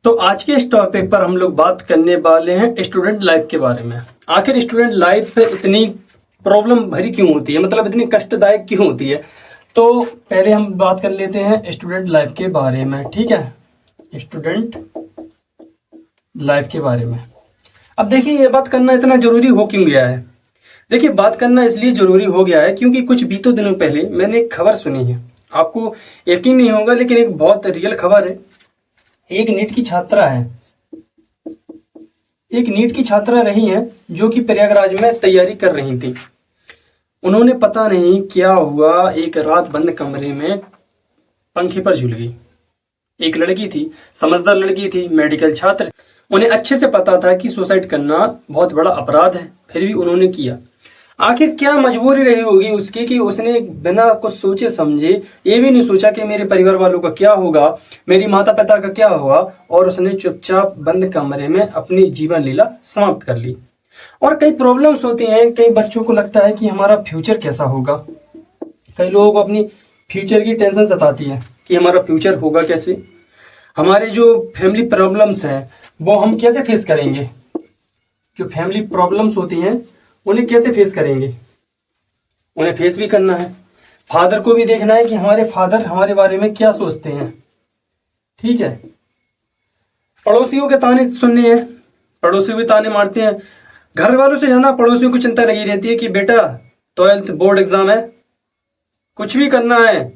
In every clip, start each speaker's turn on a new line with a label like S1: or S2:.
S1: तो आज के इस टॉपिक पर हम लोग बात करने वाले हैं स्टूडेंट लाइफ के बारे में। आखिर स्टूडेंट लाइफ इतनी प्रॉब्लम भरी क्यों होती है, मतलब इतनी कष्टदायक क्यों होती है। तो पहले हम बात कर लेते हैं स्टूडेंट लाइफ के बारे में, ठीक है। स्टूडेंट लाइफ के बारे में अब देखिए, ये बात करना इतना जरूरी हो क्यों गया है। देखिए, बात करना इसलिए जरूरी हो गया है क्योंकि कुछ बीतों दिनों पहले मैंने एक खबर सुनी है। आपको यकीन नहीं होगा, लेकिन एक बहुत रियल खबर है। एक नीट की छात्रा है, एक नीट की छात्रा रही हैं जो कि प्रयागराज में तैयारी कर रही थी। उन्होंने पता नहीं क्या हुआ, एक रात बंद कमरे में पंखे पर झूल गई। एक लड़की थी, समझदार लड़की थी, मेडिकल छात्र। उन्हें अच्छे से पता था कि सुसाइड करना बहुत बड़ा अपराध है, फिर भी उन्होंने किया। आखिर क्या मजबूरी रही होगी उसकी कि उसने बिना कुछ सोचे समझे, ये भी नहीं सोचा कि मेरे परिवार वालों का क्या होगा, मेरी माता पिता का क्या होगा, और उसने चुपचाप बंद कमरे में अपनी जीवन लीला समाप्त कर ली। और कई प्रॉब्लम्स होती हैं, कई बच्चों को लगता है कि हमारा फ्यूचर कैसा होगा। कई लोगों को अपनी फ्यूचर की टेंशन सताती है कि हमारा फ्यूचर होगा कैसे, हमारे जो फैमिली प्रॉब्लम्स हैं वो हम कैसे फेस करेंगे। जो फैमिली प्रॉब्लम्स होती हैं उन्हें कैसे फेस करेंगे, उन्हें फेस भी करना है। फादर को भी देखना है कि हमारे फादर हमारे बारे में क्या सोचते हैं, ठीक है। पड़ोसियों के ताने सुनने हैं, पड़ोसियों के ताने मारते हैं। घर वालों से ज्यादा पड़ोसियों को चिंता लगी रहती है कि बेटा 12th बोर्ड एग्जाम है, कुछ भी करना है,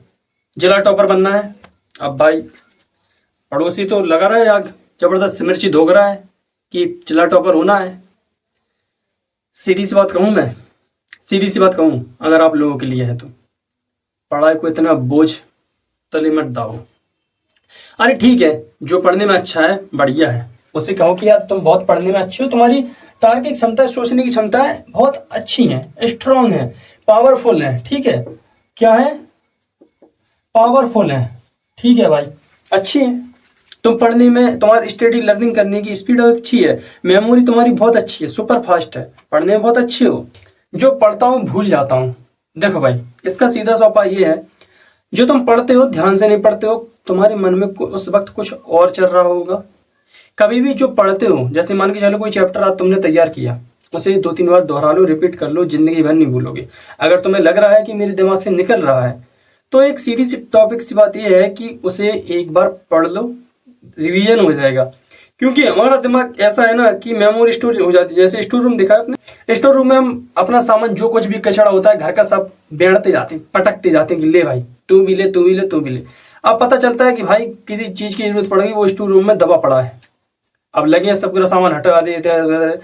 S1: जिला टॉपर बनना है। अब भाई पड़ोसी तो लगा रहा है आग, जबरदस्त मिर्ची धोक रहा है कि जिला टॉपर होना है। सीधी सी बात कहूँ मैं, सीधी सी बात कहूँ अगर आप लोगों के लिए है तो पढ़ाई को इतना बोझ तले मत दाओ। अरे ठीक है, जो पढ़ने में अच्छा है बढ़िया है, उससे कहो कि यार तुम बहुत पढ़ने में अच्छे हो, तुम्हारी तार्किक क्षमता, सोचने की क्षमता है बहुत अच्छी है, स्ट्रांग है, पावरफुल है, ठीक है। क्या है? पावरफुल है, ठीक है भाई, अच्छी है। तुम पढ़ने में, तुम्हारी स्टडी लर्निंग करने की स्पीड अच्छी है, मेमोरी तुम्हारी बहुत अच्छी है, सुपर फास्ट है, पढ़ने में बहुत अच्छे हो। जो पढ़ता हूँ भूल जाता हूँ। देखो भाई, इसका सीधा सा उपाय ये है, जो तुम पढ़ते हो ध्यान से नहीं पढ़ते हो, तुम्हारे मन में उस वक्त कुछ और चल रहा होगा। कभी भी जो पढ़ते हो, जैसे मान के चलो कोई चैप्टर आज तुमने तैयार किया, उसे 2-3 बार दोहरा लो, रिपीट कर लो, जिंदगी भर नहीं भूलोगे। अगर तुम्हें लग रहा है कि मेरे दिमाग से निकल रहा है, तो एक सीधी सी टॉपिक सी बात यह है कि उसे एक बार पढ़ लो, रिवीजन हो जाएगा। क्योंकि हमारा दिमाग ऐसा है ना कि मेमोरी स्टोर हो जाती है। जैसे स्टोर रूम दिखा है अपने, स्टोर रूम में हम अपना सामान जो कुछ भी कचरा होता है घर का सब बेड़ते जाते हैं, पटकते जाते हैं कि ले भाई तू भी ले, तू भी ले, तू भी ले। अब पता चलता है कि भाई किसी चीज की जरूरत पड़ेगी, वो स्टोर रूम में दबा पड़ा है। अब लगे सब पूरा सामान हटा देते हैं,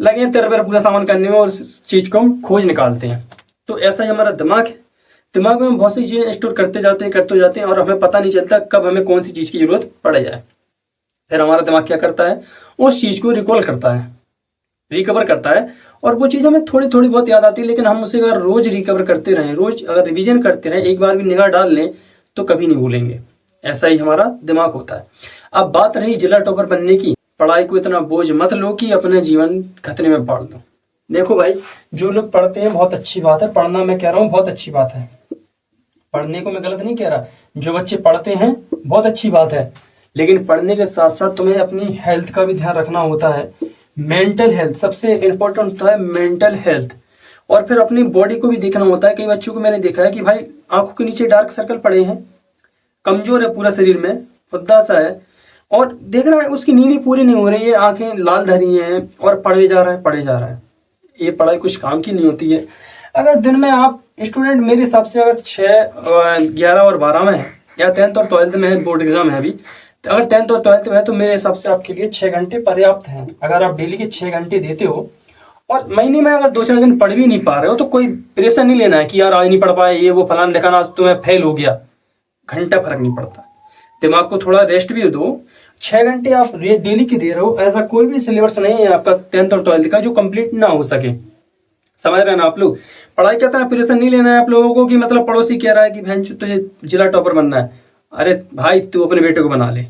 S1: लगे तेरे पर पूरा सामान करने में और उस चीज को हम खोज निकालते हैं। तो ऐसा ही हमारा दिमाग है, दिमाग में हम बहुत सी चीजें स्टोर करते जाते हैं और हमें पता नहीं चलता कब हमें कौन सी चीज की जरूरत पड़ जाए। फिर हमारा दिमाग क्या करता है, उस चीज को रिकॉल करता है, रिकवर करता है, और वो चीज हमें थोड़ी थोड़ी बहुत याद आती है। लेकिन हम उसे अगर रोज रिकवर करते रहें, रोज अगर रिवीजन करते रहें, एक बार भी निगाह डाल लें, तो कभी नहीं भूलेंगे। ऐसा ही हमारा दिमाग होता है। अब बात रही जिला टॉपर बनने की, पढ़ाई को इतना बोझ मत लो कि अपने जीवन खतरे में पाड़ दो। देखो भाई, जो लोग पढ़ते हैं बहुत अच्छी बात है, पढ़ना मैं कह रहा हूँ बहुत अच्छी बात है, पढ़ने को मैं गलत नहीं कह रहा। जो बच्चे पढ़ते हैं बहुत अच्छी बात है, लेकिन पढ़ने के साथ साथ तुम्हें अपनी हेल्थ का भी ध्यान रखना होता है। मेंटल हेल्थ सबसे इंपॉर्टेंट होता है, मेंटल हेल्थ। और फिर अपनी बॉडी को भी देखना होता है। कई बच्चों को मैंने देखा है कि भाई आंखों के नीचे डार्क सर्कल पड़े हैं, कमजोर है पूरा शरीर में, खुद्दा सा है, और देख रहा है उसकी नींद पूरी नहीं हो रही है, आंखें लाल धरी हैं और पढ़े जा रहा है, पढ़े जा रहा है। ये पढ़ाई कुछ काम की नहीं होती है। अगर दिन में आप स्टूडेंट, मेरे हिसाब से अगर 6, 11 और 12 में है, या 10th और 12th में है, बोर्ड एग्जाम है अभी, तो अगर 10th और 12th में है तो मेरे हिसाब से आपके लिए 6 घंटे पर्याप्त हैं। अगर आप डेली के 6 घंटे देते हो, और महीने में अगर 2-4 दिन पढ़ भी नहीं पा रहे हो, तो कोई प्रेशर नहीं लेना है कि यार आज नहीं पढ़ पाए, ये वो फलान लिखा ना, आज तुम्हें फेल हो गया। घंटा फर्क नहीं पड़ता, दिमाग को थोड़ा रेस्ट भी दो। 6 घंटे आप डेली के दे रहे हो, ऐसा कोई भी सिलेबस नहीं है आपका 10th और 12th का जो कंप्लीट ना हो सके। समझ रहे हैं ना आप लोग। पढ़ाई का इतना प्रेशर नहीं लेना है आप लोगों को कि मतलब पड़ोसी कह रहा है कि बहन तुझे जिला टॉपर बनना है, अरे भाई तू अपने बेटे को बना ले,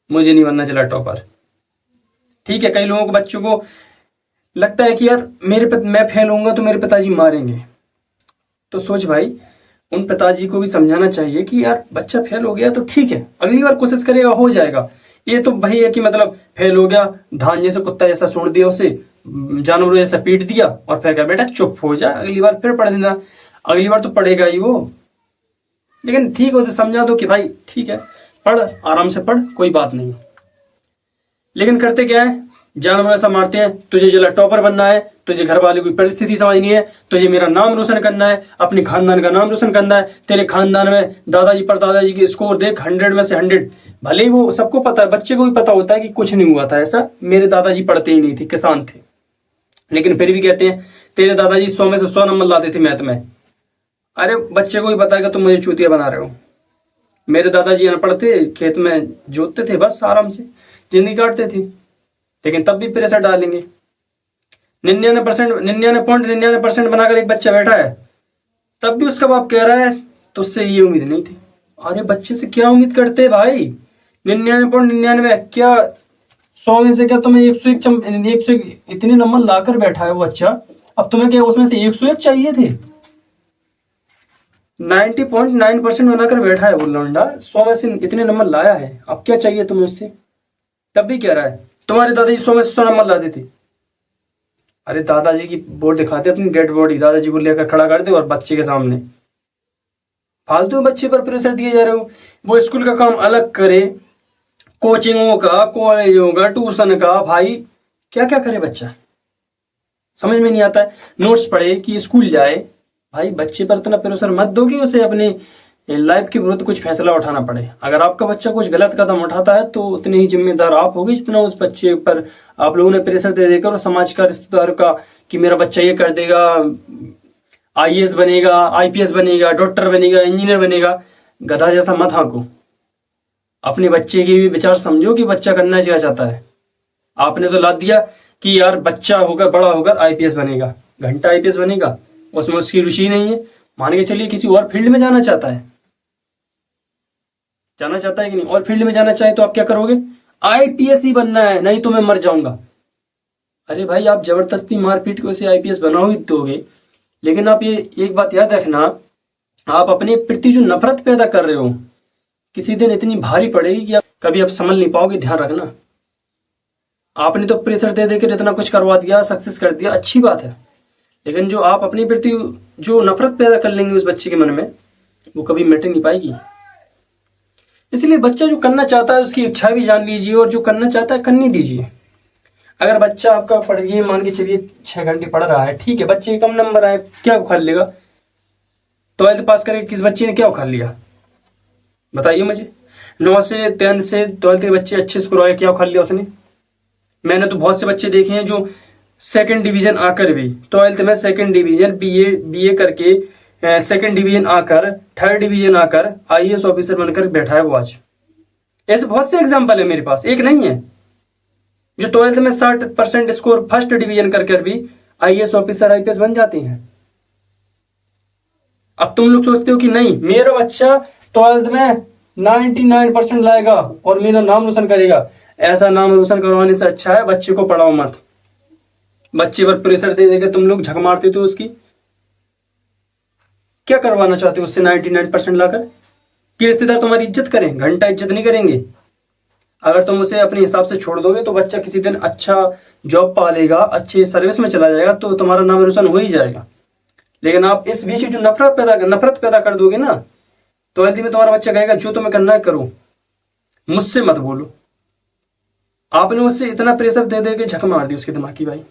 S1: मुझे नहीं बनना जिला टॉपर, ठीक है। कई लोगों को, बच्चों को लगता है कि यार मैं फेल होऊंगा तो मेरे पिताजी मारेंगे। तो सोच भाई, उन पिताजी को भी समझाना चाहिए कि यार बच्चा फेल हो गया तो ठीक है, अगली बार कोशिश करेगा, हो जाएगा। ये तो भाई है कि मतलब फेल हो गया, धान जैसे कुत्ता जैसा छोड़ दिया उसे, जानवरों जैसा पीट दिया और फिर कहा बेटा चुप हो जा, अगली बार फिर पढ़ देना। अगली बार तो पढ़ेगा ही वो। लेकिन ठीक है, उसे समझा दो कि भाई ठीक है, पढ़, आराम से पढ़, कोई बात नहीं। लेकिन करते क्या है, जानवर ऐसा मारते हैं, तुझे जिला टॉपर बनना है, तुझे घर वाले की परिस्थिति समझनी है, तुझे मेरा नाम रोशन करना है, अपने खानदान का नाम रोशन करना है। तेरे खानदान में दादाजी पर दादाजी की स्कोर देख 100 में से 100। भले ही वो सबको पता है, बच्चे को भी पता होता है कि कुछ नहीं हुआ था ऐसा, मेरे दादाजी पढ़ते ही नहीं थे, किसान थे, लेकिन फिर भी कहते हैं तेरे दादाजी 100 में से 100 नंबर लाते थे मैथ में। अरे बच्चे को भी पता है कि तुम मुझे चूतिया बना रहे हो। मेरे दादाजी अनपढ़ थे, खेत में जोतते थे, बस आराम से जिंदगी काटते थे, लेकिन तब भी प्रेशर डालेंगे। 99.99% बनाकर एक बच्चा बैठा है, तब भी उसका बाप कह रहा है तो उससे ये उम्मीद नहीं थी। अरे बच्चे से क्या उम्मीद करते भाई, 99.99 क्या 100 में से क्या तुम्हें 101 इतने नंबर लाकर बैठा है वो बच्चा, अब तुम्हें क्या उसमें से 101 चाहिए थे? 90.9% बनाकर बैठा है वो लौंडा, 100 में से इतने नंबर लाया है, अब क्या चाहिए तुम्हें उससे? तब भी कह रहा है तुम्हारे दादाजी 100 में से 100 नंबर लाते थे। अरे दादाजी की बोर्ड दिखाते, अपनी डेड बॉडी दादाजी को लेकर खड़ा कर दे और बच्चे के सामने फालतू में बच्चे पर प्रेशर दिए जा रहे हो। वो स्कूल का काम अलग करे, कोचिंगों का, कॉलेजों का, ट्यूशन का, भाई क्या क्या करे बच्चा, समझ में नहीं आता है। नोट्स पढ़े कि स्कूल जाए, भाई बच्चे पर इतना प्रेशर मत दो कि उसे अपनी लाइफ के विरुद्ध कुछ फैसला उठाना पड़े। अगर आपका बच्चा कुछ गलत कदम उठाता है तो उतने ही जिम्मेदार आप होगे जितना उस बच्चे पर आप लोगों ने प्रेशर दे देकर और समाज का, रिश्तेदार का कि मेरा बच्चा ये कर देगा, आईएएस बनेगा, आईपीएस बनेगा, डॉक्टर बनेगा, इंजीनियर बनेगा। गधा जैसा मत हाँको, अपने बच्चे की भी विचार समझो कि बच्चा करना क्या चाहता है। आपने तो लाद दिया कि यार बच्चा होकर बड़ा होकर आईपीएस बनेगा, घंटा आईपीएस बनेगा, उसमें उसकी रुचि नहीं है। मान के चलिए किसी और फील्ड में जाना चाहता है कि नहीं, और फील्ड में जाना चाहे तो आप क्या करोगे? आईपीएस ही बनना है, नहीं तो मैं मर जाऊंगा। अरे भाई आप जबरदस्ती मारपीट के उसे आईपीएस बनाओ ही दोगे, लेकिन आप ये एक बात याद रखना, आप अपने प्रति जो नफरत पैदा कर रहे हो किसी दिन इतनी भारी पड़ेगी कि आप कभी आप संभल नहीं पाओगे। ध्यान रखना। आपने तो प्रेशर दे देकर इतना कुछ करवा दिया, सक्सेस कर दिया, अच्छी बात है, लेकिन जो आप अपने प्रति जो नफरत पैदा कर लेंगे उस बच्चे के मन में, वो कभी मिट नहीं पाएगी। इसलिए बच्चा जो करना चाहता है उसकी इच्छा भी जान लीजिए और जो करना चाहता है करने दीजिए। अगर बच्चा आपका पढ़िए, मान के चलिए 6 घंटे पढ़ रहा है, ठीक है, बच्चे के कम नंबर आए, क्या उखाड़ लेगा? 12th पास करके किस बच्चे ने क्या उखाड़ लिया बताइए मुझे? 9 से 10 से 12th के बच्चे अच्छे स्कोर आए, क्या उखाड़ लिया उसने? मैंने तो बहुत से बच्चे देखे हैं जो 2nd डिवीजन आकर भी 12th में 2nd डिवीजन बीए करके 2nd डिवीजन आकर 3rd डिवीजन आकर आईएएस ऑफिसर बनकर बैठा है वो आज। ऐसे बहुत से एग्जाम्पल है मेरे पास, एक नहीं है। जो 12th में 60% स्कोर 1st डिवीजन कर भी आईएएस ऑफिसर आईपीएस बन जाते हैं। अब तुम लोग सोचते हो कि नहीं मेरा बच्चा 12th में 99% लाएगा और मेरा नाम रोशन करेगा। ऐसा नाम रोशन करवाने से अच्छा है बच्चे को पढ़ाओ मत। बच्चे पर प्रेशर दे देकर तुम लोग झक मारते हो उसकी, क्या करवाना चाहते हो उससे 99% लाकर? कि रिश्तेदार तुम्हारी इज्जत करें? घंटा इज्जत नहीं करेंगे। अगर तुम उसे अपने हिसाब से छोड़ दोगे तो बच्चा किसी दिन अच्छा जॉब पा लेगा, अच्छे सर्विस में चला जाएगा, तो तुम्हारा नाम रोशन हो ही जाएगा। लेकिन आप इस बीच जो नफरत पैदा कर दोगे ना, तो ऐसे में तुम्हारा बच्चा कहेगा जो तुम्हें करना है करो, मुझसे मत बोलो। आपने उससे इतना प्रेशर दे दे के झक मार दी उसके दिमाग की। भाई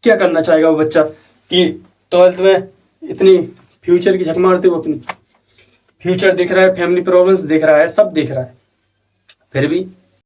S1: क्या करना चाहेगा वो बच्चा कि 12th में इतनी फ्यूचर की झक मारते, वो अपनी फ्यूचर देख रहा है, फैमिली प्रॉब्लम्स देख रहा है, सब देख रहा है, फिर भी